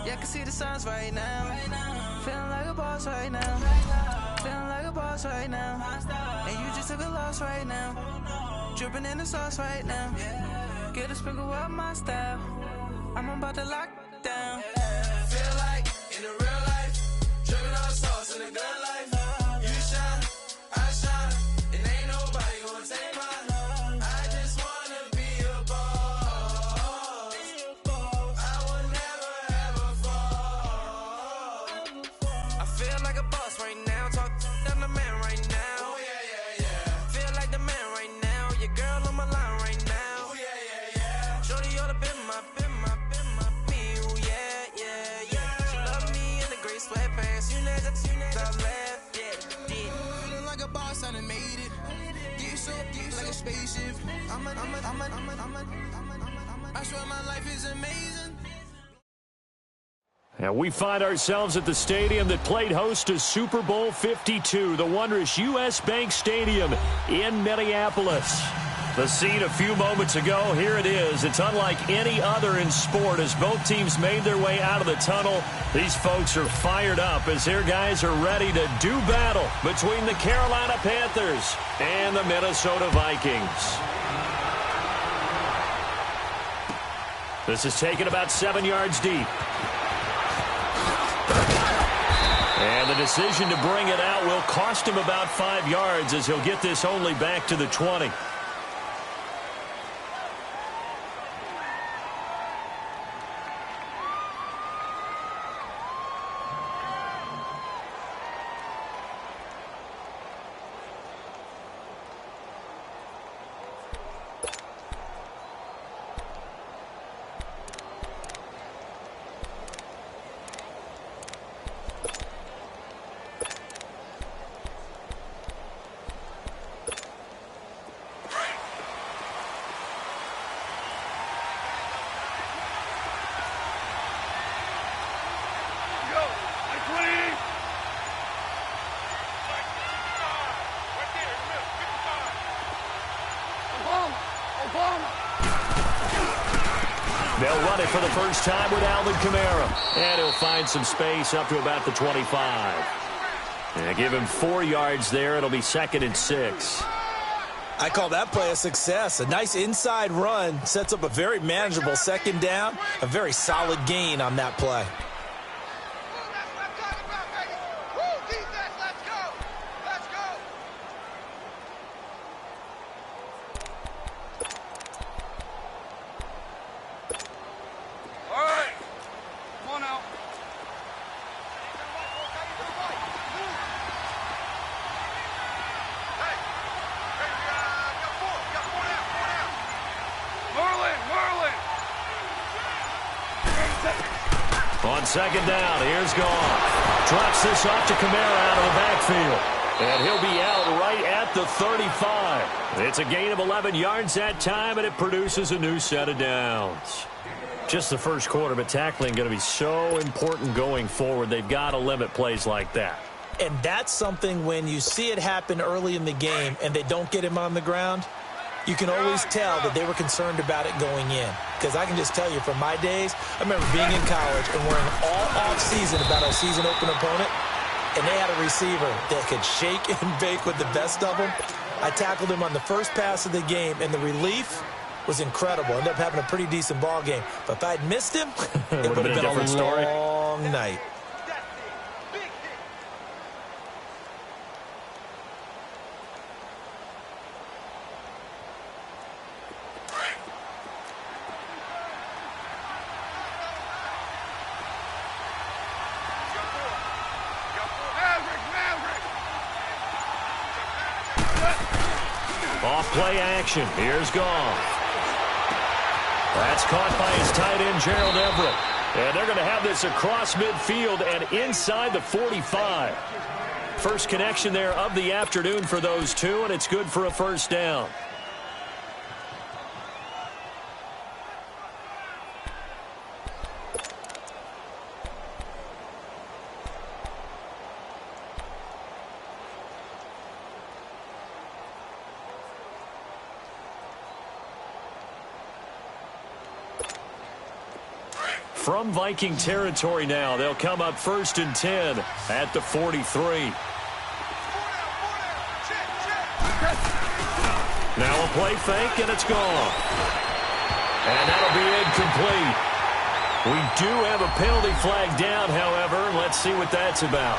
Yeah, I can see the signs right now. Feeling like a boss right now. Feeling like a boss right now. And you just took a loss right now. Dripping in the sauce right now. Get a sprinkle up my style. I'm about to lock down. Feel like in the real life, dripping all sauce in the good life. You shine, I shine, and ain't nobody gonna take mine. I just wanna be a boss. I would never ever fall. I feel like a boss right now. Talk to the man right now. Oh yeah, yeah, yeah. Feel like the man right now. Your girl on my line right now. Oh yeah, yeah, yeah. Shorty ought to be my me. Oh yeah, yeah, yeah. She love me in the gray sweatpants. You never left, yeah. Feeling like a boss, I done made it. Get so like a spaceship. I swear my life is amazing. And we find ourselves at the stadium that played host to Super Bowl 52, the wondrous U.S. Bank Stadium in Minneapolis. The scene a few moments ago, here it is. It's unlike any other in sport as both teams made their way out of the tunnel. These folks are fired up as their guys are ready to do battle between the Carolina Panthers and the Minnesota Vikings. This is taken about 7 yards deep. And the decision to bring it out will cost him about 5 yards as he'll get this only back to the 20. They'll run it for the first time with Alvin Kamara. And he'll find some space up to about the 25. And give him 4 yards there. It'll be 2nd and 6. I call that play a success. A nice inside run sets up a very manageable second down. A very solid gain on that play. On second down, here's Goff. Drops this off to Kamara out of the backfield. And he'll be out right at the 35. It's a gain of 11 yards that time, and it produces a new set of downs. Just the first quarter, but tackling going to be so important going forward. They've got to limit plays like that. And that's something when you see it happen early in the game and they don't get him on the ground, you can always tell that they were concerned about it going in. Because I can just tell you from my days, I remember being in college and worrying all off-season about our season-open opponent, and they had a receiver that could shake and bake with the best of them. I tackled him on the first pass of the game, and the relief was incredible. Ended up having a pretty decent ball game. But if I'd missed him, it would have been a different story. Long night. Off play action. Here's Goff. That's caught by his tight end, Gerald Everett. And they're going to have this across midfield and inside the 45. First connection there of the afternoon for those two, and it's good for a first down. from Viking territory now. They'll come up 1st and 10 at the 43. Now a play fake, and it's gone. And that'll be incomplete. We do have a penalty flag down, however. Let's see what that's about.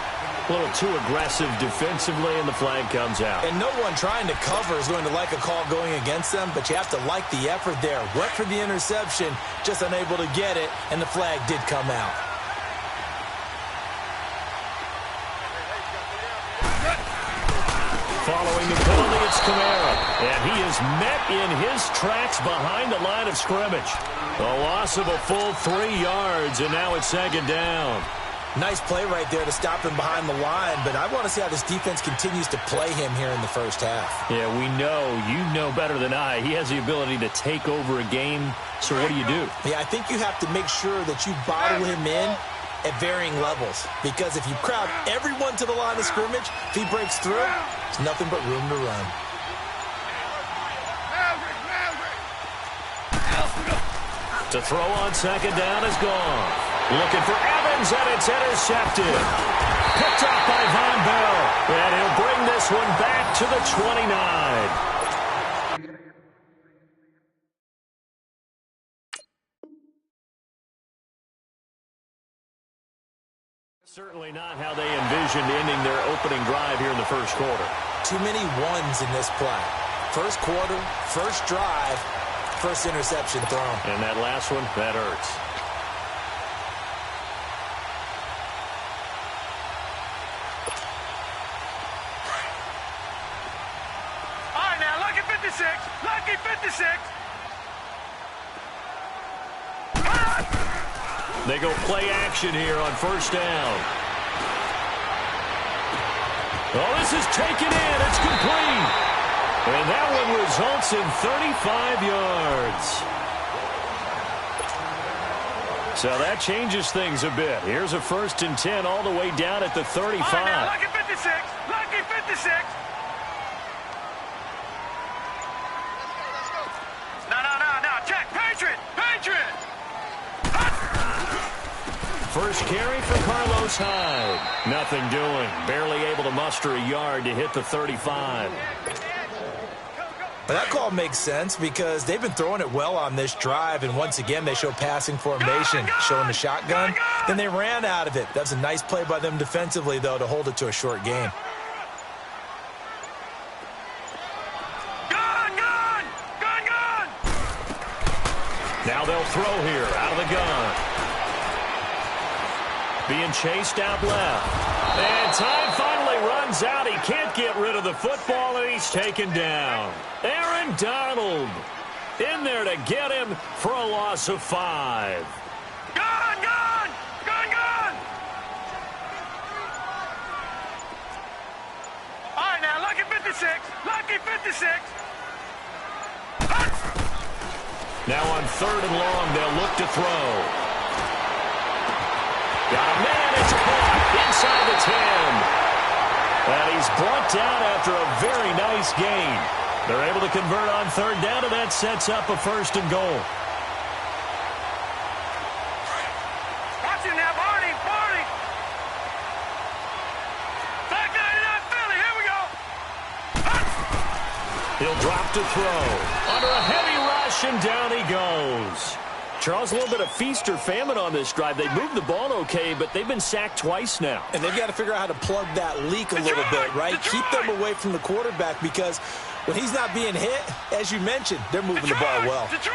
A little too aggressive defensively, and the flag comes out. And no one trying to cover is going to like a call going against them, but you have to like the effort there. Went for the interception, just unable to get it, and the flag did come out. Following the penalty, it's Kamara. And he is met in his tracks behind the line of scrimmage. A loss of a full 3 yards, and now it's 2nd down. Nice play right there to stop him behind the line, but I want to see how this defense continues to play him here in the first half. Yeah, we know. You know better than I. He has the ability to take over a game, so what do you do? Yeah, I think you have to make sure that you bottle him in at varying levels, because if you crowd everyone to the line of scrimmage, if he breaks through, there's nothing but room to run. To throw on 2nd down is gone. Looking for Evans, and it's intercepted. Picked up by Von Bell, and he'll bring this one back to the 29. Certainly not how they envisioned ending their opening drive here in the first quarter. Too many ones in this play. First quarter, first drive, first interception thrown. And that last one, that hurts. All right, now, lucky 56. Lucky 56. They go play action here on 1st down. Oh, this is taken in. It's complete. And that one results in 35 yards. So that changes things a bit. Here's a 1st and 10 all the way down at the 35. All right, now, lucky 56. Lucky 56. No. Check. Patriot. First carry for Carlos Hyde. Nothing doing. Barely able to muster a yard to hit the 35. That call makes sense because they've been throwing it well on this drive, and once again they show passing formation, showing the shotgun. Then they ran out of it. That's a nice play by them defensively, though, to hold it to a short game. Gun! Now they'll throw here out of the gun. Being chased out left. And time finally runs out. He can't get rid of the football, and he's taken down. Aaron Donald in there to get him for a loss of 5. Gun! All right, now, lucky 56. Lucky 56. Now on 3rd and long, they'll look to throw. Got a man, it's blocked inside the 10. And he's brought down after a very nice gain. They're able to convert on 3rd down, and that sets up a 1st and goal. Watch it now, Barney. Back 99 Philly, here we go. He'll drop to throw. Under a heavy rush, and down he goes. Charles, a little bit of feast or famine on this drive. They moved the ball okay, but they've been sacked twice now. And they've got to figure out how to plug that leak a little bit, right? Keep them away from the quarterback, because when he's not being hit, as you mentioned, they're moving the ball well. Detroit!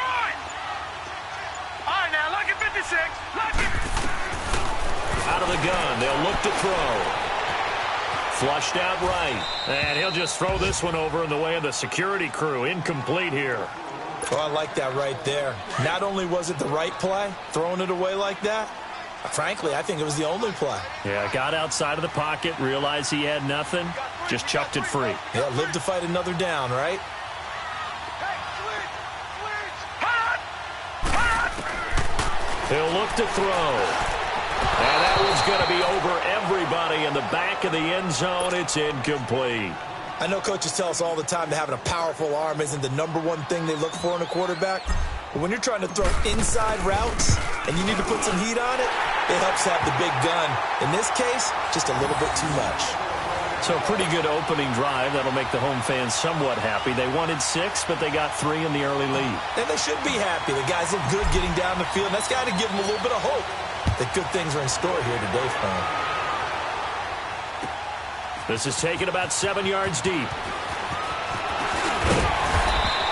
All right, now, lucky 56. Lucky. Out of the gun, they'll look to throw. Flushed out right. And he'll just throw this one over in the way of the security crew. Incomplete here. Oh, I like that right there. Not only was it the right play, throwing it away like that, frankly, I think it was the only play. Yeah, got outside of the pocket, realized he had nothing, just chucked it free. Yeah, live to fight another down, right? He'll look to throw. And that one's going to be over everybody in the back of the end zone. It's incomplete. I know coaches tell us all the time that having a powerful arm isn't the #1 thing they look for in a quarterback, But when you're trying to throw inside routes and you need to put some heat on it, it helps have the big gun. In this case, just a little bit too much. So a pretty good opening drive. That'll make the home fans somewhat happy. They wanted 6, but they got 3 in the early lead. And they should be happy. The guys look good getting down the field. That's got to give them a little bit of hope that good things are in store here today for them. This is taken about 7 yards deep.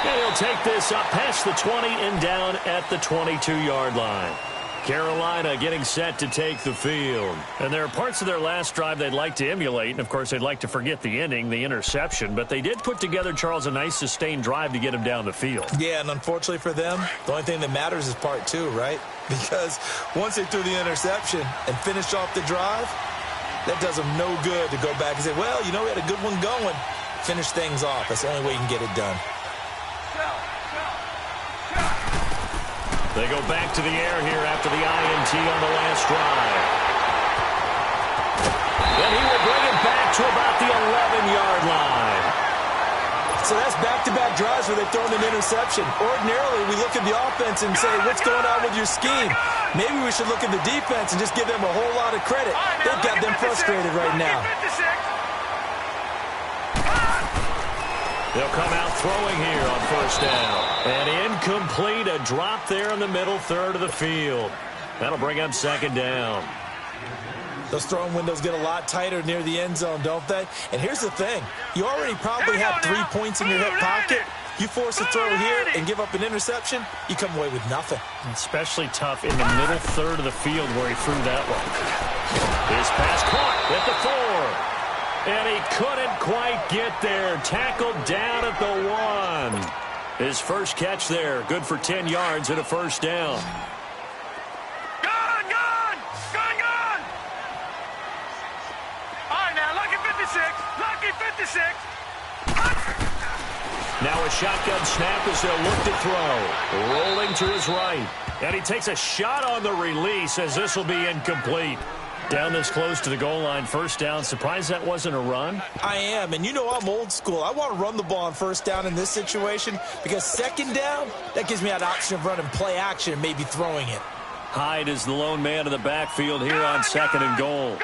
And he'll take this up past the 20 and down at the 22-yard line. Carolina getting set to take the field. And there are parts of their last drive they'd like to emulate. And, of course, they'd like to forget the ending, the interception. But they did put together, Charles, a nice sustained drive to get him down the field. Yeah, and unfortunately for them, the only thing that matters is part 2, right? Because once they threw the interception and finished off the drive, that does them no good to go back and say, well, you know, we had a good one going. Finish things off. That's the only way you can get it done. They go back to the air here after the INT on the last drive. And he will bring it back to about the 11-yard line. So that's back-to-back drives where they've thrown an interception. Ordinarily, we look at the offense and say, what's going on with your scheme? Maybe we should look at the defense and just give them a whole lot of credit. They've got them frustrated right now. They'll come out throwing here on first down. And incomplete, a drop there in the middle third of the field. That'll bring up second down. Those throwing windows get a lot tighter near the end zone, don't they? And here's the thing. You already probably have 3 points in your hip pocket. You force a throw here and give up an interception, you come away with nothing. Especially tough in the middle third of the field where he threw that one. His pass caught at the 4. And he couldn't quite get there. Tackled down at the 1. His first catch there. Good for 10 yards and a first down. Lucky 56. Now a shotgun snap as they'll look to throw. Rolling to his right. And he takes a shot on the release as this will be incomplete. Down this close to the goal line, first down. Surprised that wasn't a run? I am, and you know I'm old school. I want to run the ball on first down in this situation because second down, that gives me that option of running play action and maybe throwing it. Hyde is the lone man in the backfield here on second and goal.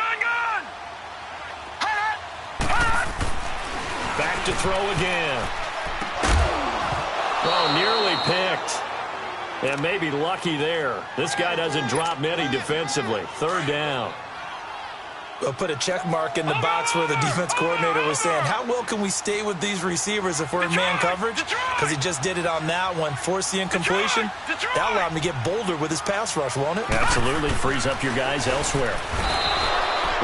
Back to throw again. Oh, nearly picked. And maybe lucky there. This guy doesn't drop many defensively. Third down. We'll put a check mark in the box where the defense coordinator was saying, how well can we stay with these receivers if we're in man coverage? Because he just did it on that one. Force the incompletion. That'll allow him to get bolder with his pass rush, won't it? Absolutely. Frees up your guys elsewhere.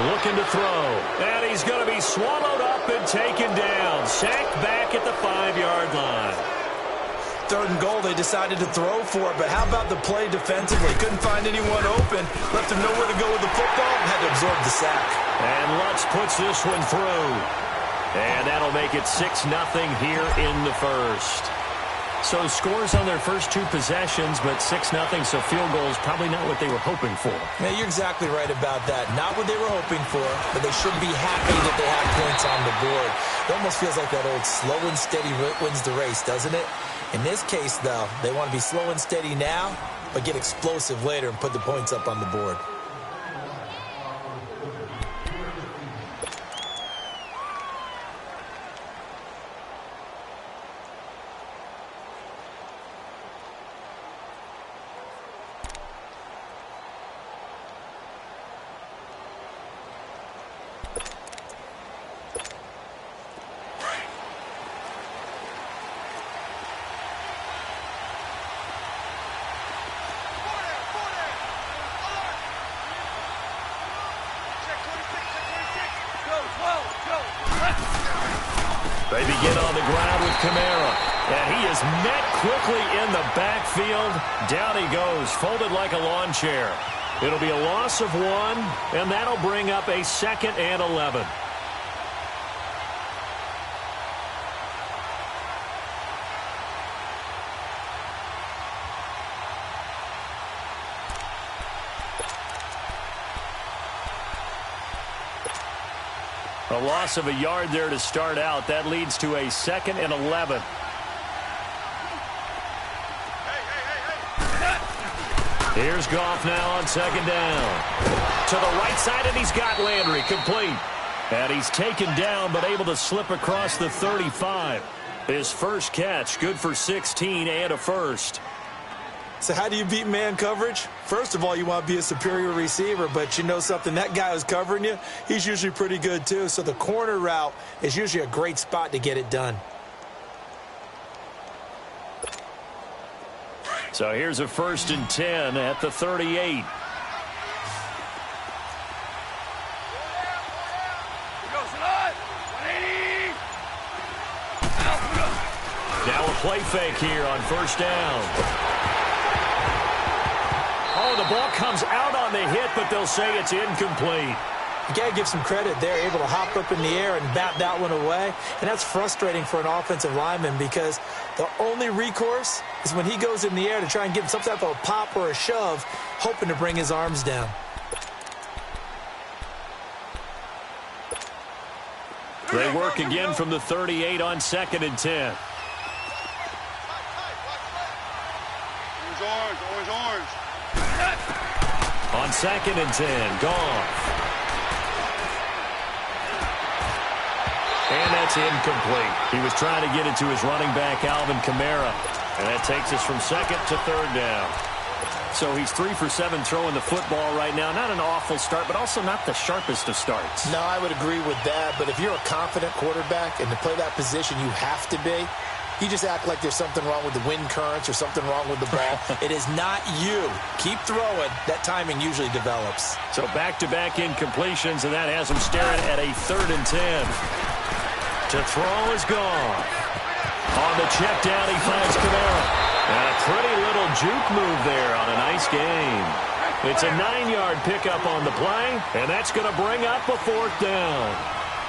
Looking to throw. And he's going to be swallowed up and taken down. Sacked back at the 5-yard line. Third and goal, they decided to throw for it, but how about the play defensively? Couldn't find anyone open. Left him nowhere to go with the football. Had to absorb the sack. And Lutz puts this one through. And that'll make it 6-0 here in the first. So scores on their first 2 possessions, but 6-0, so field goal is probably not what they were hoping for. Yeah, you're exactly right about that. Not what they were hoping for, but they should be happy that they have points on the board. It almost feels like that old slow and steady wins the race, doesn't it? In this case, though, they want to be slow and steady now, but get explosive later and put the points up on the board. They begin on the ground with Kamara. And he is met quickly in the backfield. Down he goes, folded like a lawn chair. It'll be a loss of 1, and that'll bring up a 2nd and 11. A loss of a yard there to start out. That leads to a 2nd and 11. Here's Goff now on second down. To the right side, and he's got Landry complete. And he's taken down, but able to slip across the 35. His first catch, good for 16 and a first. So how do you beat man coverage? First of all, you want to be a superior receiver, but you know something, that guy who's covering you, he's usually pretty good too. So the corner route is usually a great spot to get it done. So here's a 1st and 10 at the 38. Now a play fake here on 1st down. Oh, the ball comes out on the hit, but they'll say it's incomplete. You got to give some credit. They're able to hop up in the air and bat that one away. And that's frustrating for an offensive lineman because the only recourse is when he goes in the air to try and get some type of a pop or a shove, hoping to bring his arms down. They work again from the 38 on 2nd and 10. Orange. On 2nd and 10, Goff. And that's incomplete. He was trying to get it to his running back, Alvin Kamara. And that takes us from 2nd to 3rd down. So he's 3 for 7 throwing the football right now. Not an awful start, but also not the sharpest of starts. No, I would agree with that. But if you're a confident quarterback and to play that position, you have to be. You just act like there's something wrong with the wind currents or something wrong with the ball. It is not you. Keep throwing. That timing usually develops. So back-to-back incompletions, and that has him staring at a 3rd and 10. To throw is gone. On the check down, he finds Kamara. And a pretty little juke move there on a nice game. It's a 9-yard pickup on the play, and that's going to bring up a 4th down.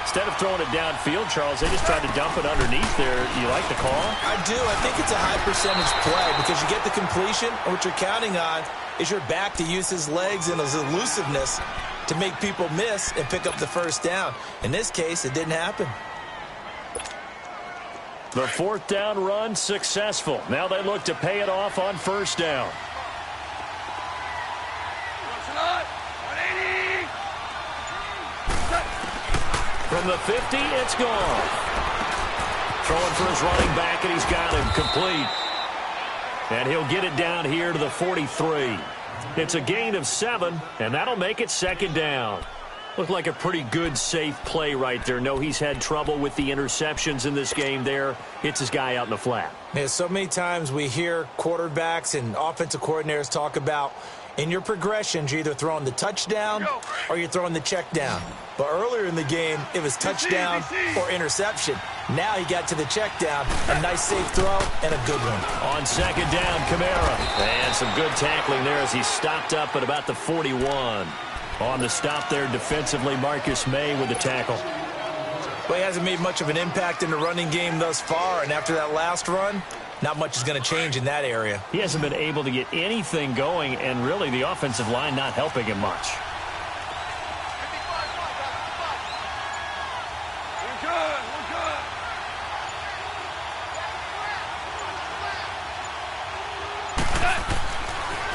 Instead of throwing it downfield, Charles, they just tried to dump it underneath there. You like the call? I do. I think it's a high percentage play because you get the completion, and what you're counting on is your back to use his legs and his elusiveness to make people miss and pick up the 1st down. In this case, it didn't happen. The 4th down run successful. Now they look to pay it off on 1st down. From the 50, it's gone. Throwing for his running back, and he's got him complete. And he'll get it down here to the 43. It's a gain of 7, and that'll make it 2nd down. Looked like a pretty good, safe play right there. No, he's had trouble with the interceptions in this game there. Hits his guy out in the flat. Yeah, so many times we hear quarterbacks and offensive coordinators talk about in your progressions, you're either throwing the touchdown or you're throwing the check down. But earlier in the game, it was touchdown or interception. Now he got to the check down, a nice safe throw, and a good one. On 2nd down, Kamara. And some good tackling there as he stopped up at about the 41. On the stop there defensively, Marcus May with the tackle. Well, he hasn't made much of an impact in the running game thus far, and after that last run, not much is going to change in that area. He hasn't been able to get anything going, and really the offensive line not helping him much.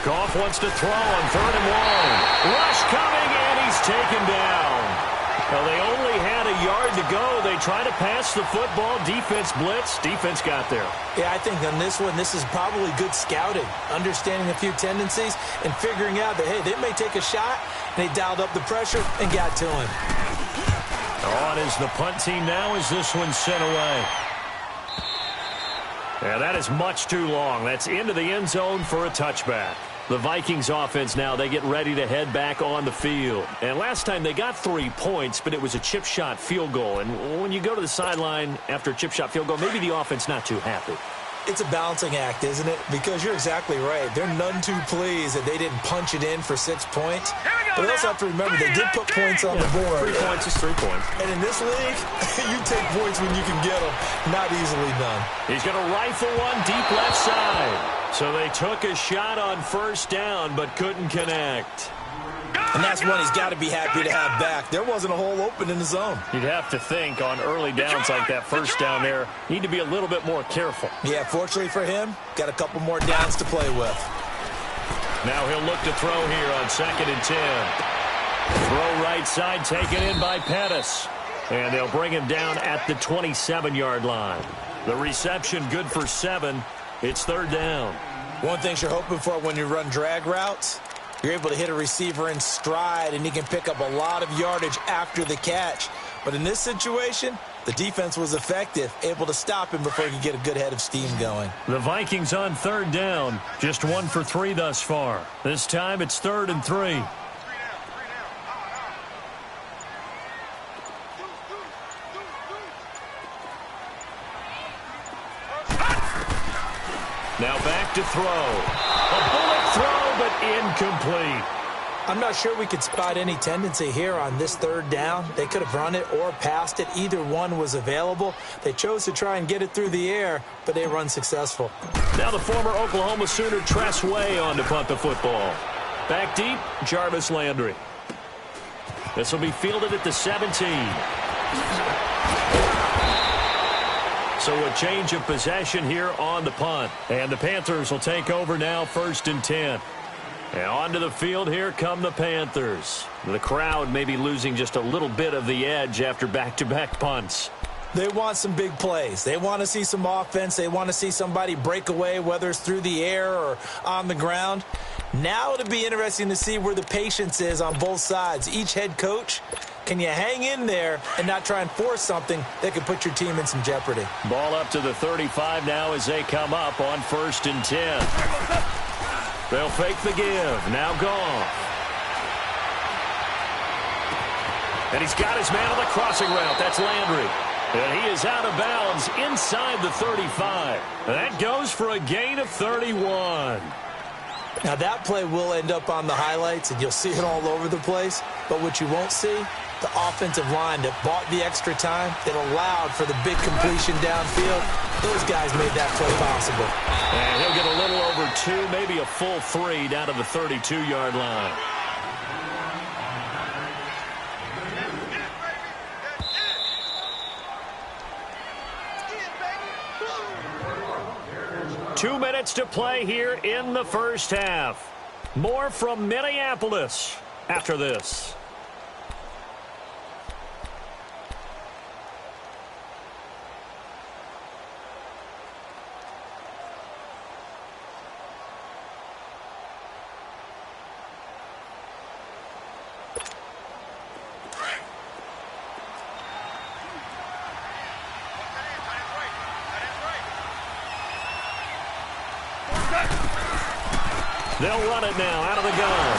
Goff wants to throw on 3rd and 1. Rush coming, and he's taken down. Well, they only had a yard to go. They try to pass the football. Defense blitz. Defense got there. Yeah, I think on this one, this is probably good scouting, understanding a few tendencies, and figuring out that, hey, they may take a shot, and they dialed up the pressure and got to him. On is the punt team now as this one's sent away. Yeah, that is much too long. That's into the end zone for a touchback. The Vikings offense now, they get ready to head back on the field. And last time they got 3 points, but it was a chip shot field goal. And when you go to the sideline after a chip shot field goal, maybe the offense not too happy. It's a balancing act, isn't it? Because you're exactly right. They're none too pleased that they didn't punch it in for 6 points. But they also have to remember they did put points on the board. 3 points is 3 points. And in this league, you take points when you can get them. Not easily done. He's going to rifle one deep left side. So they took a shot on 1st down, but couldn't connect. And that's one he's got to be happy to have back. There wasn't a hole open in the zone. You'd have to think on early downs like that 1st down there, need to be a little bit more careful. Yeah, fortunately for him, got a couple more downs to play with. Now he'll look to throw here on 2nd and 10. Throw right side taken in by Pettis. And they'll bring him down at the 27-yard line. The reception good for 7. It's 3rd down. One thing you're hoping for when you run drag routes, you're able to hit a receiver in stride, and he can pick up a lot of yardage after the catch. But in this situation, the defense was effective, able to stop him before he could get a good head of steam going. The Vikings on 3rd down, just 1 for 3 thus far. This time it's 3rd and 3. Now back to throw. A bullet throw, but incomplete. I'm not sure we could spot any tendency here on this 3rd down. They could have run it or passed it. Either one was available. They chose to try and get it through the air, but they run successful. Now the former Oklahoma Sooner Tress Way on to punt the football. Back deep, Jarvis Landry. This will be fielded at the 17. So a change of possession here on the punt. And the Panthers will take over now, 1st and 10. And onto the field, here come the Panthers. The crowd may be losing just a little bit of the edge after back-to-back punts. They want some big plays. They want to see some offense. They want to see somebody break away, whether it's through the air or on the ground. Now it'll be interesting to see where the patience is on both sides. Each head coach, can you hang in there and not try and force something that could put your team in some jeopardy? Ball up to the 35 now as they come up on 1st and 10. They'll fake the give. Now Goff. And he's got his man on the crossing route. That's Landry. And he is out of bounds inside the 35. That goes for a gain of 31. Now that play will end up on the highlights, and you'll see it all over the place. But what you won't see, the offensive line that bought the extra time, that allowed for the big completion downfield. Those guys made that play possible. And he'll get a little over 2, maybe a full 3 down to the 32-yard line. Two minutes to play here in the first half. More from Minneapolis after this. They'll run it now out of the gun.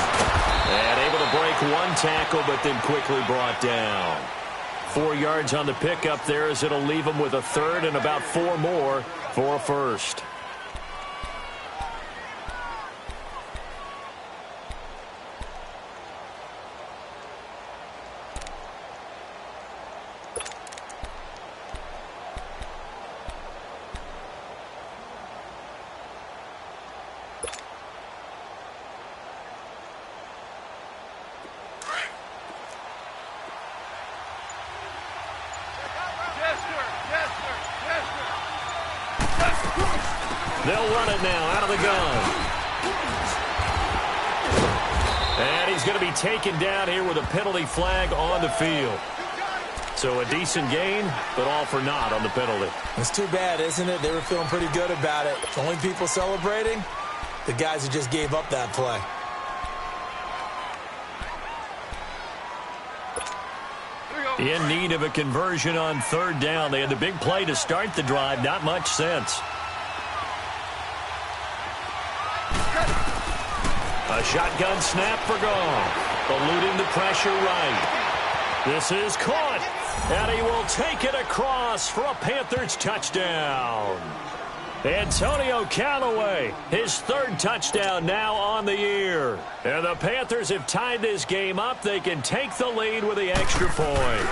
And able to break one tackle, but then quickly brought down. 4 yards on the pickup there as it'll leave them with a 3rd and about 4 more for a 1st. They'll run it now out of the gun. And he's going to be taken down here with a penalty flag on the field. So a decent gain, but all for naught on the penalty. It's too bad, isn't it? They were feeling pretty good about it. The only people celebrating, the guys who just gave up that play. In need of a conversion on 3rd down. They had the big play to start the drive. Not much sense. A shotgun snap for Goff. Eluding the pressure right. This is caught. And he will take it across for a Panthers touchdown. Antonio Callaway, his 3rd touchdown now on the year. And the Panthers have tied this game up. They can take the lead with the extra point.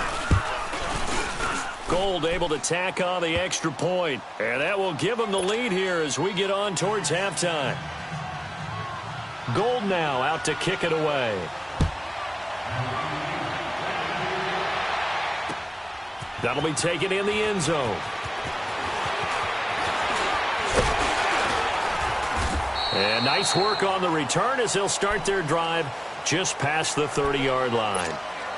Gold able to tack on the extra point. And that will give them the lead here as we get on towards halftime. Gold now out to kick it away. That'll be taken in the end zone. And nice work on the return as they'll start their drive just past the 30-yard line.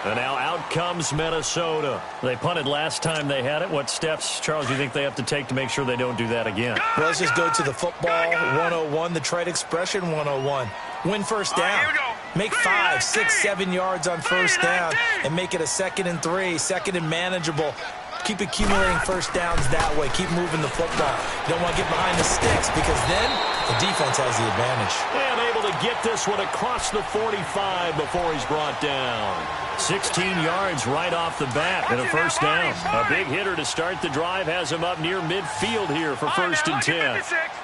And now out comes Minnesota. They punted last time they had it. What steps, Charles, do you think they have to take to make sure they don't do that again? Well, let's just go to the football 101, the trade expression 101. Win first down. Make 5, 6, 7 yards on first down and make it a 2nd and 3, 2nd and manageable. Keep accumulating first downs that way. Keep moving the football. You don't want to get behind the sticks because then the defense has the advantage. And able to get this one across the 45 before he's brought down. 16 yards right off the bat and a first down. A big hitter to start the drive has him up near midfield here for 1st and 10.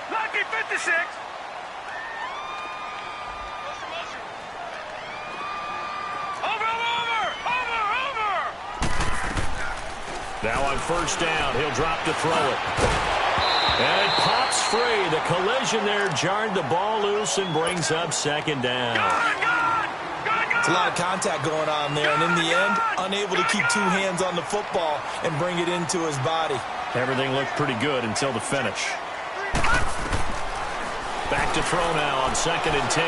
Lucky 56. Now on first down, he'll drop to throw it. And it pops free. The collision there jarred the ball loose and brings up 2nd down. It's a lot of contact going on there, and in the end, unable to keep 2 hands on the football and bring it into his body. Everything looked pretty good until the finish. Back to throw now on 2nd and 10.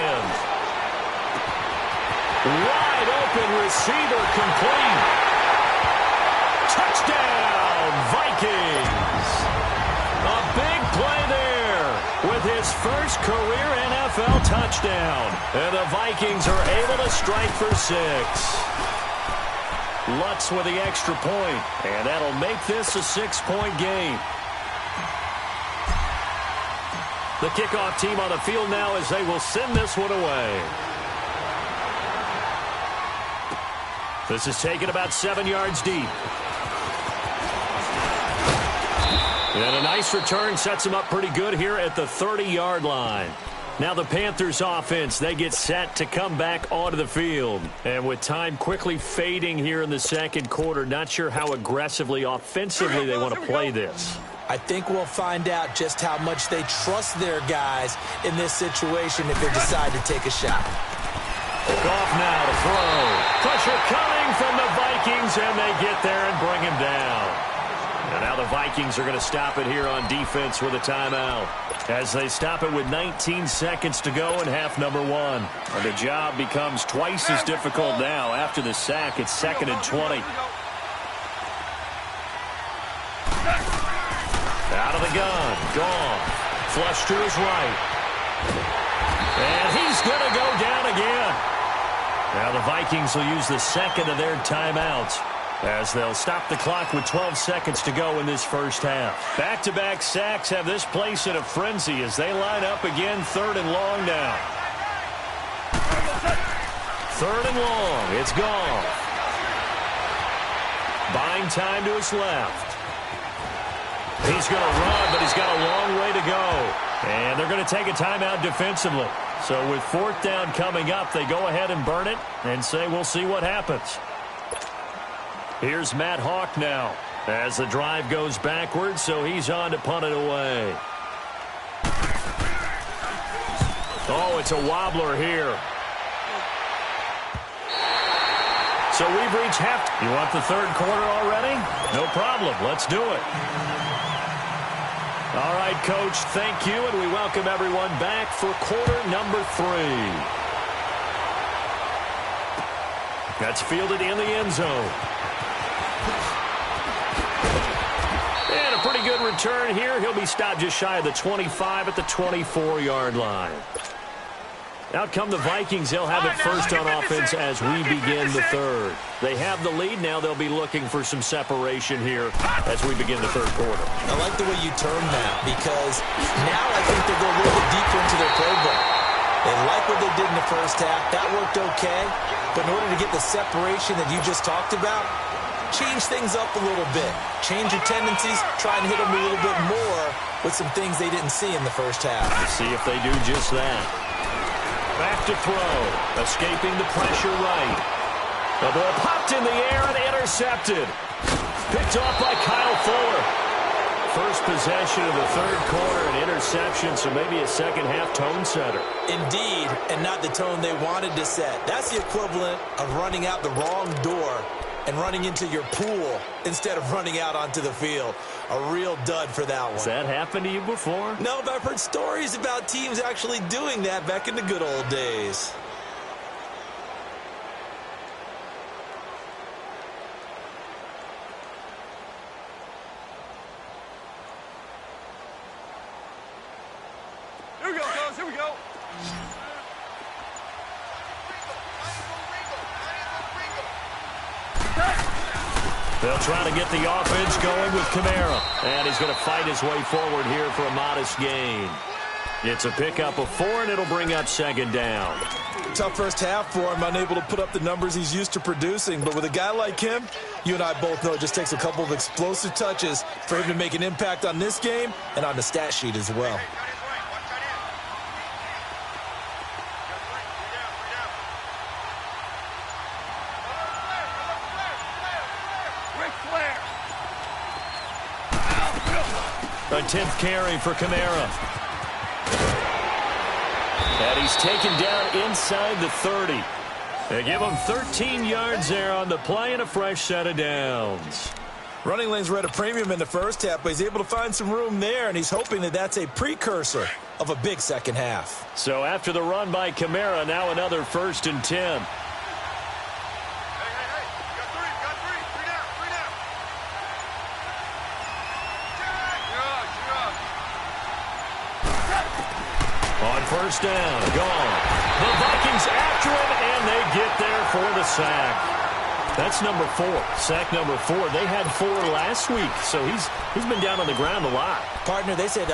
Wide open receiver complete. Touchdown, Vikings. A big play there with his first career NFL touchdown. And the Vikings are able to strike for 6. Lutz with the extra point, and that'll make this a 6-point game. The kickoff team on the field now as they will send this one away. This is taken about 7 yards deep. And a nice return sets him up pretty good here at the 30-yard line. Now the Panthers offense, they get set to come back onto the field. And with time quickly fading here in the 2nd quarter, not sure how aggressively, offensively they want to play this. I think we'll find out just how much they trust their guys in this situation if they decide to take a shot. Goff now to throw. Pressure coming from the Vikings, and they get there and bring him down. And now the Vikings are going to stop it here on defense with a timeout as they stop it with 19 seconds to go in half number 1. And the job becomes twice as difficult now. After the sack, it's 2nd and 20. Out of the gun. Goff. Flush to his right. And he's going to go down again. Now the Vikings will use the 2nd of their timeouts as they'll stop the clock with 12 seconds to go in this first half. Back-to-back sacks have this place in a frenzy as they line up again 3rd and long now. 3rd and long. It's gone. Buying time to his left. He's going to run, but he's got a long way to go. And they're going to take a timeout defensively. So with 4th down coming up, they go ahead and burn it and say we'll see what happens. Here's Matt Hawk now as the drive goes backwards, so he's on to punt it away. Oh, it's a wobbler here. So we've reached half. You want the 3rd quarter already? No problem. Let's do it. All right, Coach, thank you, and we welcome everyone back for quarter number 3. That's fielded in the end zone. And a pretty good return here. He'll be stopped just shy of the 25 at the 24-yard line. Out come the Vikings. They'll have it first on offense as we begin the 3rd. They have the lead. Now they'll be looking for some separation here as we begin the 3rd quarter. I like the way you termed that because now I think they go a little bit deeper into their playbook. They like what they did in the first half. That worked okay. But in order to get the separation that you just talked about, change things up a little bit. Change your tendencies. Try and hit them a little bit more with some things they didn't see in the first half. Let's see if they do just that. Back to throw. Escaping the pressure right. The ball popped in the air and intercepted. Picked off by Kyle Fuller. First possession of the 3rd quarter, an interception, so maybe a second-half tone setter. Indeed, and not the tone they wanted to set. That's the equivalent of running out the wrong door and running into your pool instead of running out onto the field. A real dud for that one. Has that happened to you before? No, but I've heard stories about teams actually doing that back in the good old days. Here we go, fellas. Here we go. They'll try to get the offense going with Kamara. And he's going to fight his way forward here for a modest gain. It's a pickup of 4, and it'll bring up second down. Tough first half for him, unable to put up the numbers he's used to producing. But with a guy like him, you and I both know it just takes a couple of explosive touches for him to make an impact on this game and on the stat sheet as well. A 10th carry for Kamara. And he's taken down inside the 30. They give him 13 yards there on the play and a fresh set of downs. Running lanes were at a premium in the first half, but he's able to find some room there, and he's hoping that that's a precursor of a big second half. So after the run by Kamara, now another 1st and 10. First down, gone. The Vikings after him, and they get there for the sack. That's number 4. Sack number 4. They had 4 last week, so he's been down on the ground a lot. Partner, they said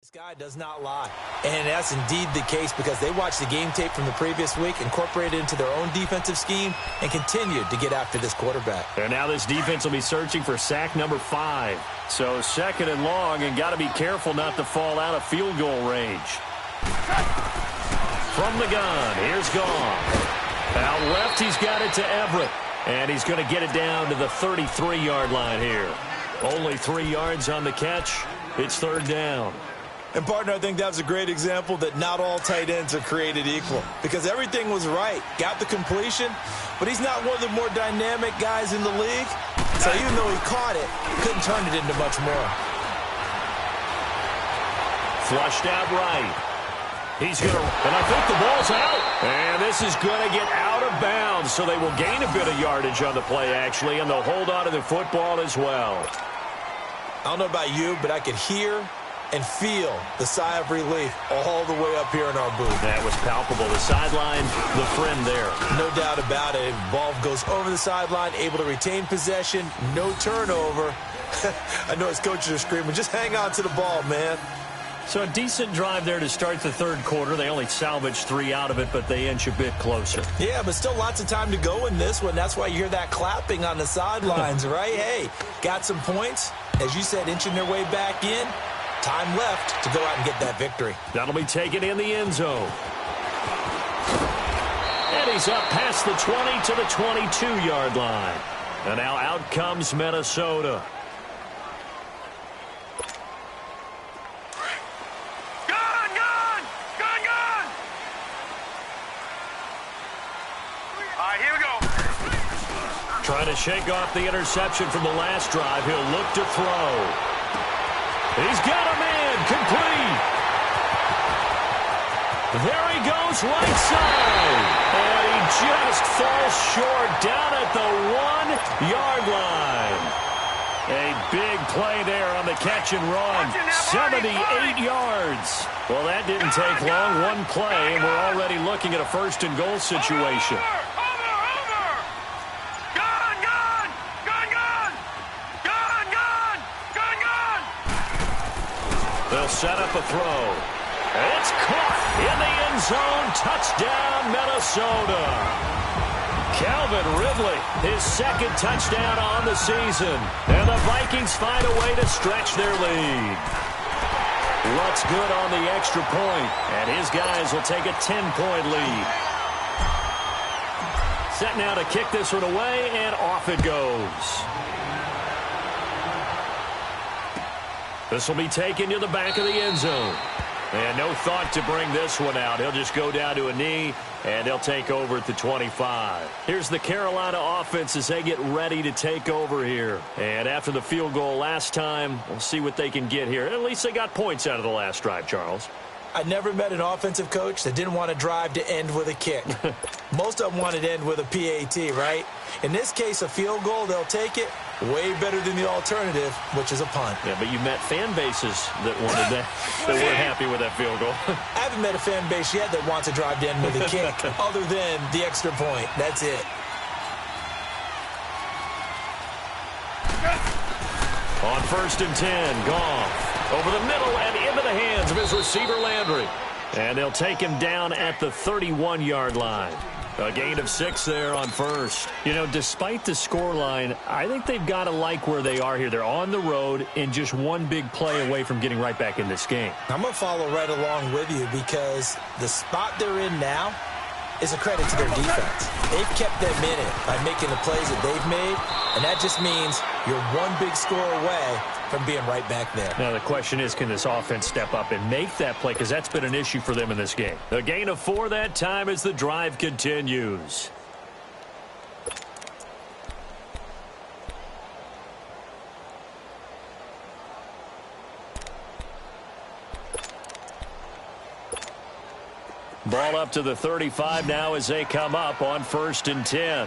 this guy does not lie. And that's indeed the case because they watched the game tape from the previous week, incorporated it into their own defensive scheme, and continued to get after this quarterback. And now this defense will be searching for sack number 5. So 2nd and long, and got to be careful not to fall out of field goal range. From the gun, here's Gone. Out left, he's got it to Everett. And he's going to get it down to the 33-yard line here. Only 3 yards on the catch. It's 3rd down. And, partner, I think that was a great example that not all tight ends are created equal because everything was right. Got the completion, but he's not one of the more dynamic guys in the league. So even though he caught it, couldn't turn it into much more. Flushed out right. He's going to, and I think the ball's out. And this is going to get out of bounds, so they will gain a bit of yardage on the play, actually, and they'll hold on to the football as well. I don't know about you, but I could hear and feel the sigh of relief all the way up here in our booth. That was palpable. The sideline, the friend there. No doubt about it. Ball goes over the sideline, able to retain possession, no turnover. I know his coaches are screaming, just hang on to the ball, man. So a decent drive there to start the 3rd quarter. They only salvaged 3 out of it, but they inch a bit closer. Yeah, but still lots of time to go in this one. That's why you hear that clapping on the sidelines, right? Hey, got some points. As you said, inching their way back in. Time left to go out and get that victory. That'll be taken in the end zone. And he's up past the 20 to the 22-yard line. And now out comes Minnesota. Gone! Gone! Gone! Gone! All right, here we go. Trying to shake off the interception from the last drive. He'll look to throw. He's got a man, complete. There he goes, right side. And he just falls short down at the 1-yard line. A big play there on the catch and run. 78 yards. Well, that didn't take long. One play, and we're already looking at a 1st and goal situation. They'll set up a throw. It's caught in the end zone. Touchdown, Minnesota. Calvin Ridley, his 2nd touchdown on the season. And the Vikings find a way to stretch their lead. Looks good on the extra point, and his guys will take a 10-point lead. Set now to kick this one away, and off it goes. This will be taken to the back of the end zone. And no thought to bring this one out. He'll just go down to a knee, and they'll take over at the 25. Here's the Carolina offense as they get ready to take over here. And after the field goal last time, we'll see what they can get here. At least they got points out of the last drive, Charles. I never met an offensive coach that didn't want to drive to end with a kick. Most of them wanted to end with a PAT, right? In this case, a field goal, they'll take it. Way better than the alternative, which is a punt. Yeah, but you met fan bases that wanted that weren't happy with that field goal. I haven't met a fan base yet that wants to drive to end with a kick, other than the extra point. That's it. On 1st and 10, Goff over the middle and into the hands of his receiver, Landry. And they'll take him down at the 31-yard line. A gain of 6 there on 1st. You know, despite the scoreline, I think they've got to like where they are here. They're on the road and just one big play away from getting right back in this game. I'm going to follow right along with you because the spot they're in now is a credit to their defense. They've kept them in it by making the plays that they've made, and that just means you're one big score away from being right back there. Now the question is, can this offense step up and make that play? Because that's been an issue for them in this game. A gain of 4 that time as the drive continues. Ball up to the 35 now as they come up on 1st and 10.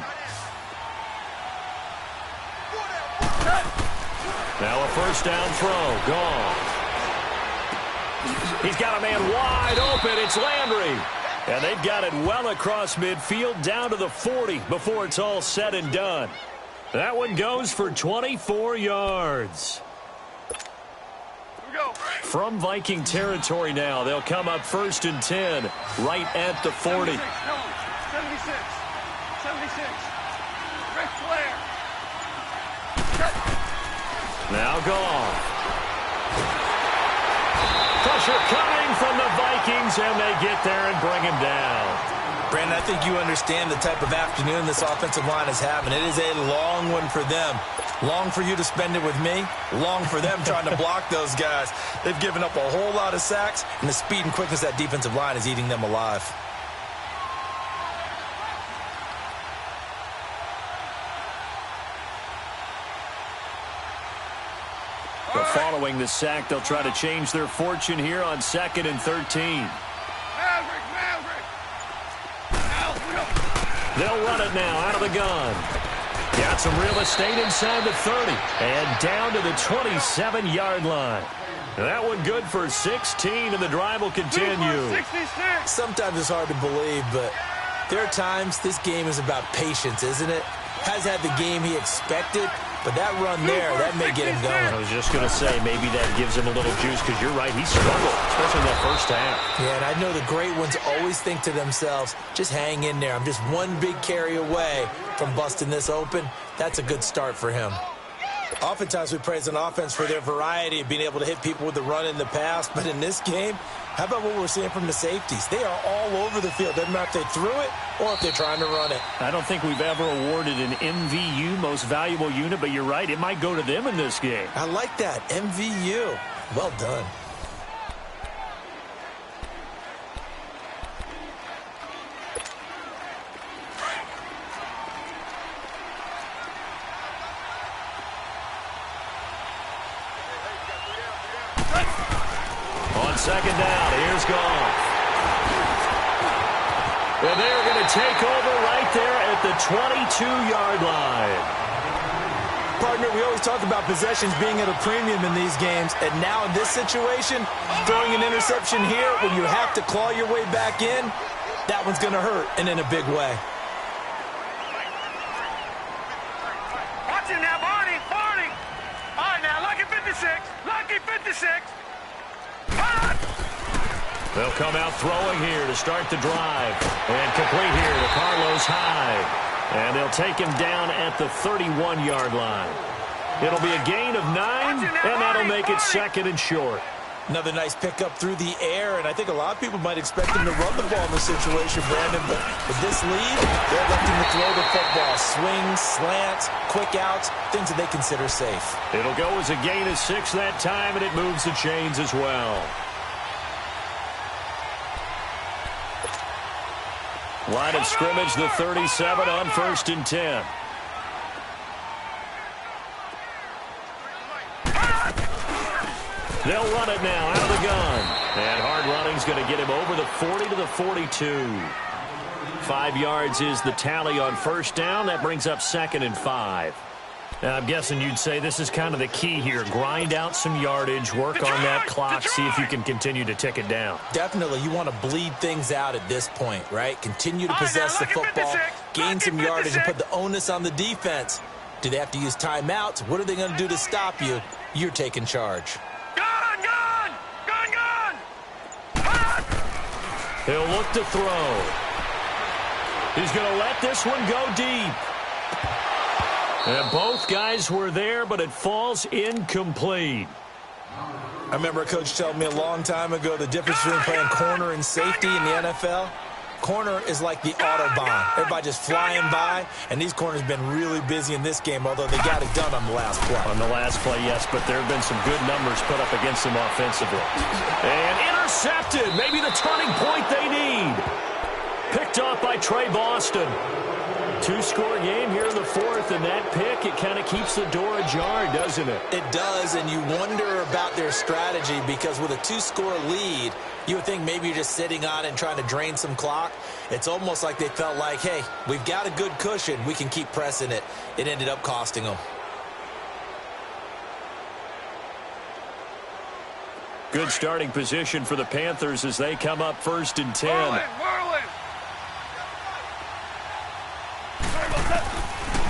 Now a first down throw. Gone. He's got a man wide open. It's Landry. And they've got it well across midfield down to the 40 before it's all said and done. That one goes for 24 yards. From Viking territory now, they'll come up 1st and 10 right at the 40. 76. 76. Ric Flair. Now gone. Pressure coming from the Vikings, and they get there and bring him down. Brandon, I think you understand the type of afternoon this offensive line is having. It is a long one for them. Long for you to spend it with me. Long for them trying to block those guys. They've given up a whole lot of sacks, and the speed and quickness of that defensive line is eating them alive. But following the sack, they'll try to change their fortune here on 2nd and 13. They'll run it now out of the gun. Got some real estate inside the 30 and down to the 27-yard line. That one good for 16, and the drive will continue. Sometimes it's hard to believe, but there are times this game is about patience, isn't it? Has had the game he expected, but that run there, that may get him going. I was just going to say, maybe that gives him a little juice, because you're right, he struggled, especially in that first half. Yeah, and I know the great ones always think to themselves, just hang in there. I'm just one big carry away from busting this open. That's a good start for him. Oftentimes we praise an offense for their variety of being able to hit people with the run in the pass, but in this game, how about what we're seeing from the safeties? They are all over the field. Doesn't matter if they threw it or if they're trying to run it. I don't think we've ever awarded an MVU, most valuable unit, but you're right, it might go to them in this game. I like that, MVU. Well done. On 2nd down, here's Goff. And they're going to take over right there at the 22-yard line. Partner, we always talk about possessions being at a premium in these games, and now in this situation, throwing an interception here when you have to claw your way back in, that one's going to hurt, and in a big way. Watch it now, Barney. All right, now, lucky 56. Lucky 56. They'll come out throwing here to start the drive. And complete here to Carlos Hyde. And they'll take him down at the 31-yard line. It'll be a gain of 9, and that'll make it 2nd and short. Another nice pickup through the air, and I think a lot of people might expect him to run the ball in this situation, Brandon, but with this lead, they're electing to throw the football. Swings, slants, quick outs, things that they consider safe. It'll go as a gain of 6 that time, and it moves the chains as well. Line of scrimmage, the 37 on 1st and 10. They'll run it now out of the gun. And hard running's going to get him over the 40 to the 42. 5 yards is the tally on 1st down. That brings up 2nd and 5. Now, I'm guessing you'd say this is kind of the key here. Grind out some yardage, work on that clock, see if you can continue to tick it down. Definitely. You want to bleed things out at this point, right? Continue to possess the football, gain some yardage, and put the onus on the defense. Do they have to use timeouts? What are they going to do to stop you? You're taking charge. He'll look to throw. He's going to let this one go deep. And both guys were there, but it falls incomplete. I remember a coach telling me a long time ago the difference between playing corner and safety in the NFL. Corner is like the Autobahn. Everybody just flying by, and these corners have been really busy in this game, although they got it done on the last play. On the last play, yes, but there have been some good numbers put up against them offensively. And intercepted. Maybe the turning point they need. Picked off by Trey Boston. 2-score game here in the 4th, and that pick, it kind of keeps the door ajar, doesn't it? It does, and you wonder about their strategy because with a 2-score lead, you would think maybe you're just sitting on it and trying to drain some clock. It's almost like they felt like, hey, we've got a good cushion. We can keep pressing it. It ended up costing them. Good starting position for the Panthers as they come up 1st and 10.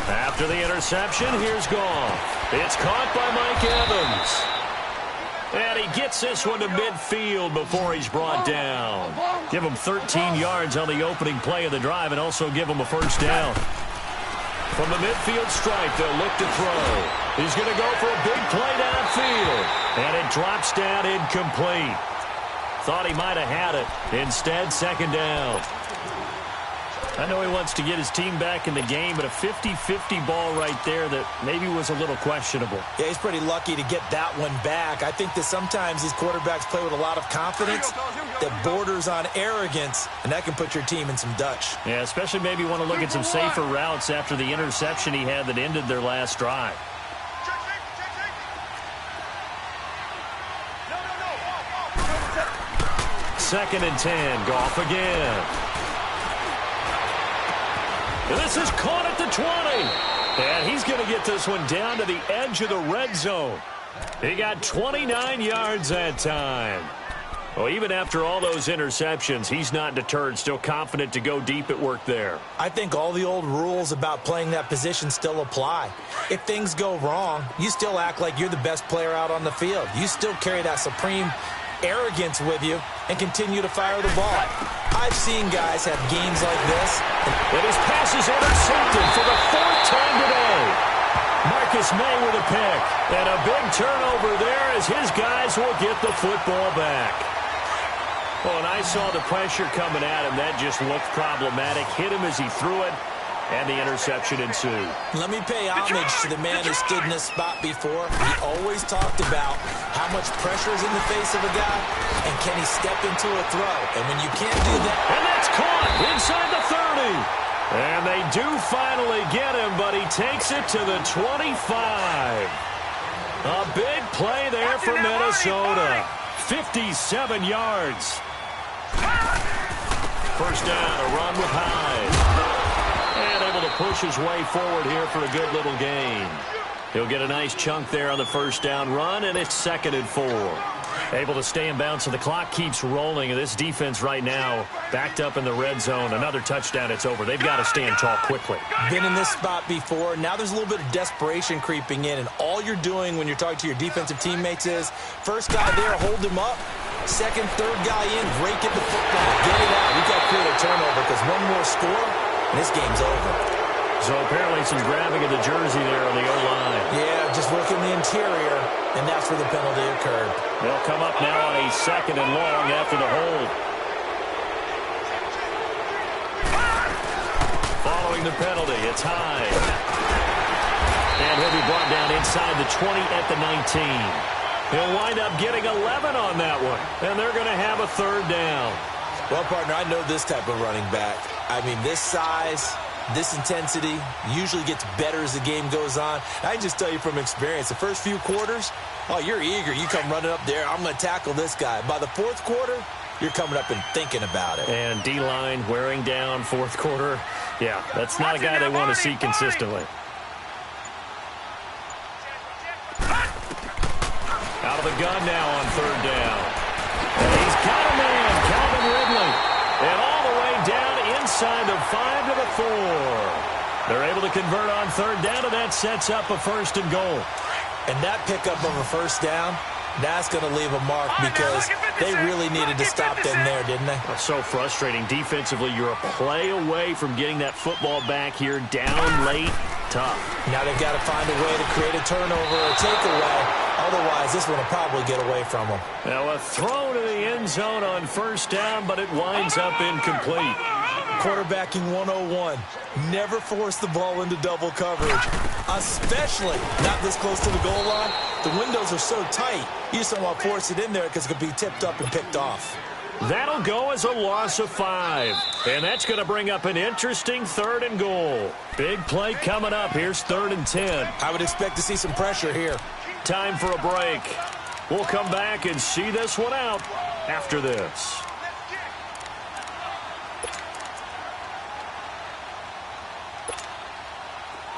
After the interception, here's Goff. It's caught by Mike Evans. And he gets this one to midfield before he's brought down. Give him 13 yards on the opening play of the drive and also give him a 1st down. From the midfield stripe, they'll look to throw. He's going to go for a big play downfield. And it drops down incomplete. Thought he might have had it. Instead, 2nd down. I know he wants to get his team back in the game, but a 50-50 ball right there that maybe was a little questionable. Yeah, he's pretty lucky to get that one back. I think that sometimes these quarterbacks play with a lot of confidence that borders on arrogance, and that can put your team in some Dutch. Yeah, especially maybe want to look at some safer routes after the interception he had that ended their last drive. Second and 10, Goff again. And this is caught at the 20. And he's going to get this one down to the edge of the red zone. He got 29 yards that time. Well, even after all those interceptions, he's not deterred, still confident to go deep at work there. I think all the old rules about playing that position still apply. If things go wrong, you still act like you're the best player out on the field. You still carry that supreme arrogance with you and continue to fire the ball. I've seen guys have games like this. And his pass is intercepted for the 4th time today. Marcus May with a pick. And a big turnover there as his guys will get the football back. Oh, and I saw the pressure coming at him. That just looked problematic. Hit him as he threw it. And the interception ensued. Let me pay homage to the man who stood in this spot before. He always talked about how much pressure is in the face of a guy, and can he step into a throw. And when you can't do that... And that's caught inside the 30. And they do finally get him, but he takes it to the 25. A big play there for Minnesota. 57 yards. 1st down, a run with Hyde. And able to push his way forward here for a good little gain. He'll get a nice chunk there on the 1st down run, and it's 2nd and 4. Able to stay in bounds, so the clock keeps rolling. And this defense right now backed up in the red zone. Another touchdown, it's over. They've got to stand tall quickly. Been in this spot before. Now there's a little bit of desperation creeping in, and all you're doing when you're talking to your defensive teammates is, first guy there, hold him up. Second, third guy in, break it the football. Get it out. We've got to create a turnover because one more score, and this game's over. So apparently some grabbing of the jersey there on the O-line. Yeah, just working the interior, and that's where the penalty occurred. They'll come up now on a 2nd and long after the hold. Following the penalty, it's Hyde. And he'll be brought down inside the 20 at the 19. He'll wind up getting 11 on that one, and they're going to have a 3rd down. Well, partner, I know this type of running back. I mean, this size, this intensity usually gets better as the game goes on. I can just tell you from experience, the first few quarters, oh, you're eager. You come running up there, I'm going to tackle this guy. By the fourth quarter, you're coming up and thinking about it. And D-line wearing down fourth quarter. Yeah, that's not a guy they want to see consistently. Out of the gun now on third down. And he's got a man, Calvin Ridley. And all the way down inside the 5 to the 4. They're able to convert on third down, and that sets up a 1st and goal. And that pickup of a first down, that's going to leave a mark because they really needed to stop them there, didn't they? So frustrating. Defensively, you're a play away from getting that football back here down late. Tough. Now they've got to find a way to create a turnover or a takeaway. Otherwise, this one will probably get away from them. Now a throw to the end zone on first down, but it winds up incomplete. Quarterbacking 101. Never force the ball into double coverage, especially not this close to the goal line. The windows are so tight, you just don't want to force it in there because it could be tipped up and picked off. That'll go as a loss of 5. And that's going to bring up an interesting 3rd and goal. Big play coming up. Here's 3rd and 10. I would expect to see some pressure here. Time for a break. We'll come back and see this one out after this.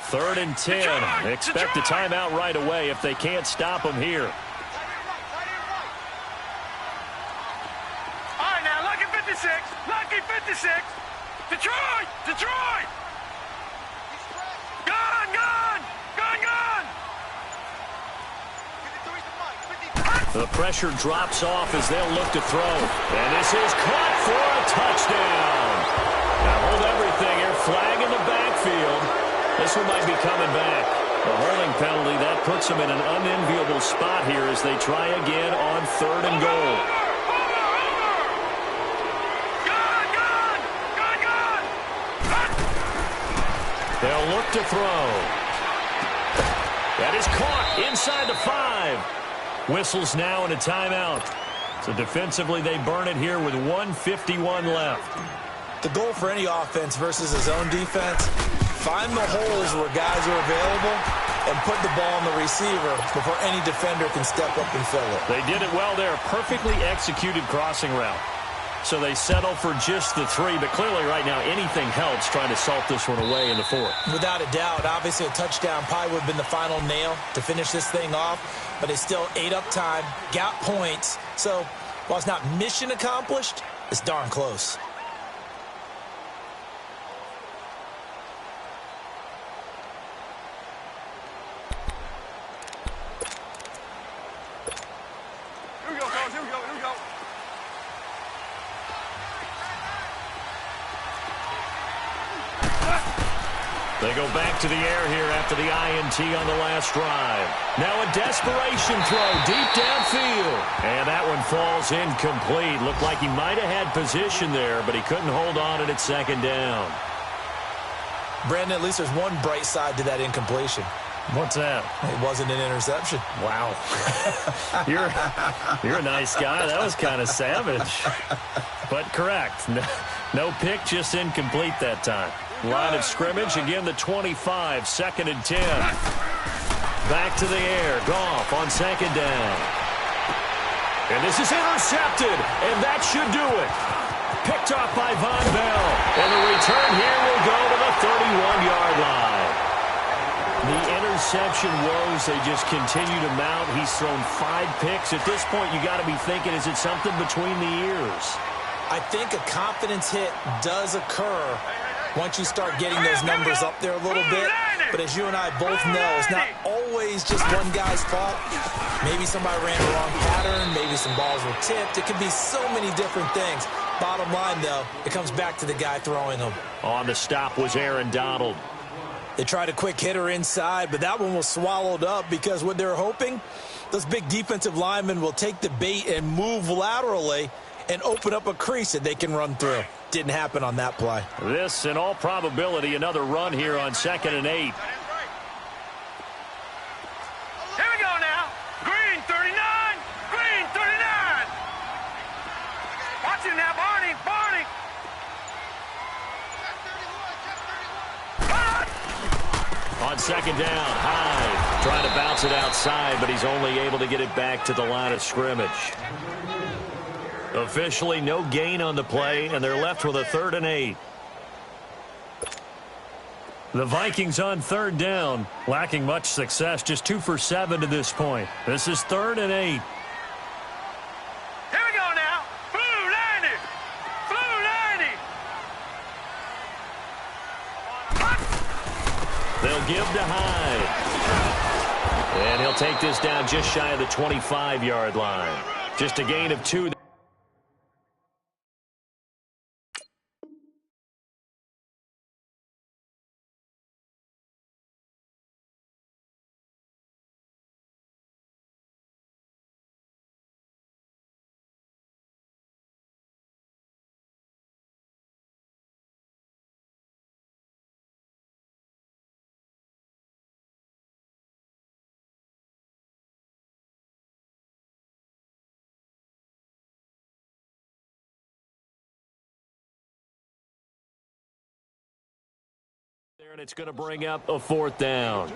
Third and 10. Expect a timeout right away if they can't stop them here. All right, now, lucky 56. Lucky 56. Detroit! Detroit! Gone! Gone! Gone! Gone! The pressure drops off as they'll look to throw. And this is caught for a touchdown. Now hold everything here. Flag in the backfield. This one might be coming back. The holding penalty, that puts them in an unenviable spot here as they try again on 3rd and goal. They'll look to throw. That is caught inside the 5. Whistles now in a timeout. So defensively they burn it here with 1:51 left. The goal for any offense versus his own defense, find the holes where guys are available and put the ball on the receiver before any defender can step up and fill it. They did it well there. Perfectly executed crossing route. So they settle for just the 3, but clearly right now anything helps trying to salt this one away in the 4th. Without a doubt, obviously a touchdown probably would have been the final nail to finish this thing off, but they still ate up time, got points. So while it's not mission accomplished, it's darn close. Here we go, fellas. Here we go. Here we go. They go back to the air here after the INT on the last drive. Now a desperation throw deep downfield. And that one falls incomplete. Looked like he might have had position there, but he couldn't hold on it at 2nd down. Brandon, at least there's one bright side to that incompletion. What's that? It wasn't an interception. Wow. You're a nice guy. That was kind of savage. But correct. No pick, just incomplete that time. Line of scrimmage, again the 25, 2nd and 10. Back to the air, Goff on 2nd down. And this is intercepted, and that should do it. Picked off by Von Bell, and the return here will go to the 31-yard line. The interception woes, they just continue to mount. He's thrown 5 picks. At this point, you got to be thinking, is it something between the ears? I think a confidence hit does occur once you start getting those numbers up there a little bit. But as you and I both know, it's not always just one guy's fault. Maybe somebody ran the wrong pattern. Maybe some balls were tipped. It could be so many different things. Bottom line, though, it comes back to the guy throwing them. On the stop was Aaron Donald. They tried a quick hitter inside, but that one was swallowed up because what they're hoping, those big defensive linemen will take the bait and move laterally and open up a crease that they can run through. Didn't happen on that play. This, in all probability, another run here on 2nd and 8. Here we go now. Green 39. Green 39. Watch it now, Barney. Barney. on second down. Hyde trying to bounce it outside, but he's only able to get it back to the line of scrimmage. Officially no gain on the play, and they're left with a 3rd and 8. The Vikings on 3rd down, lacking much success, just 2 for 7 to this point. This is 3rd and 8. Here we go now. Blue 90. Blue 90. They'll give to Hyde. And he'll take this down just shy of the 25-yard line. Just a gain of 2. And it's going to bring up a 4th down.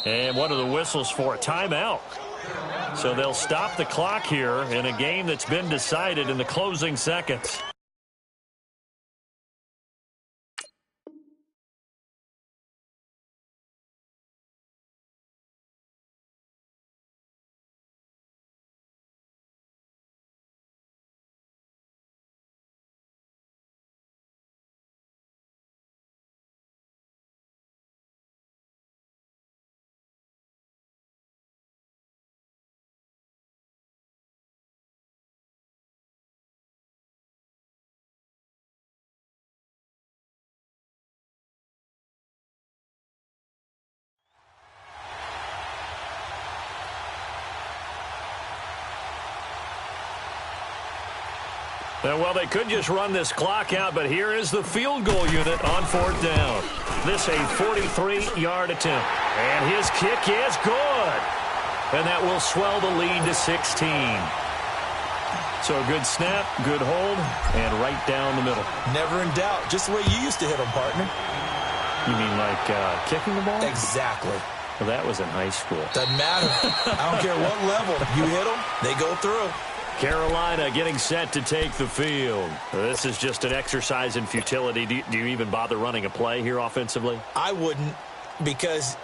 And what are the whistles for? Timeout. So they'll stop the clock here in a game that's been decided in the closing seconds. Well, they could just run this clock out, but here is the field goal unit on 4th down. This a 43-yard attempt. And his kick is good. And that will swell the lead to 16. So a good snap, good hold, and right down the middle. Never in doubt. Just the way you used to hit them, partner. You mean like kicking the ball? Exactly. Well, that was in high school. Doesn't matter. I don't care what level. You hit them, they go through. Carolina getting set to take the field. This is just an exercise in futility. Do you even bother running a play here offensively? I wouldn't, because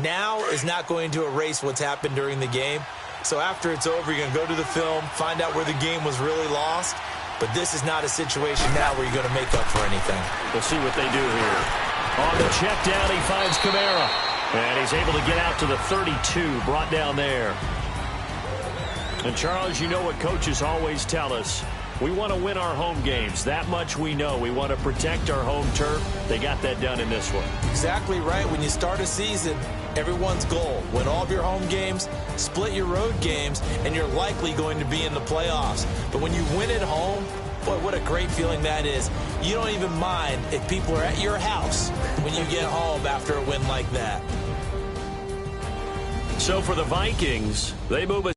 now is not going to erase what's happened during the game. So after it's over, you're going to go to the film, find out where the game was really lost. But this is not a situation now where you're going to make up for anything. We'll see what they do here. On the check down, he finds Kamara. And he's able to get out to the 32, brought down there. And, Charles, you know what coaches always tell us. We want to win our home games. That much we know. We want to protect our home turf. They got that done in this one. Exactly right. When you start a season, everyone's goal, win all of your home games, split your road games, and you're likely going to be in the playoffs. But when you win at home, boy, what a great feeling that is. You don't even mind if people are at your house when you get home after a win like that. So for the Vikings, they move a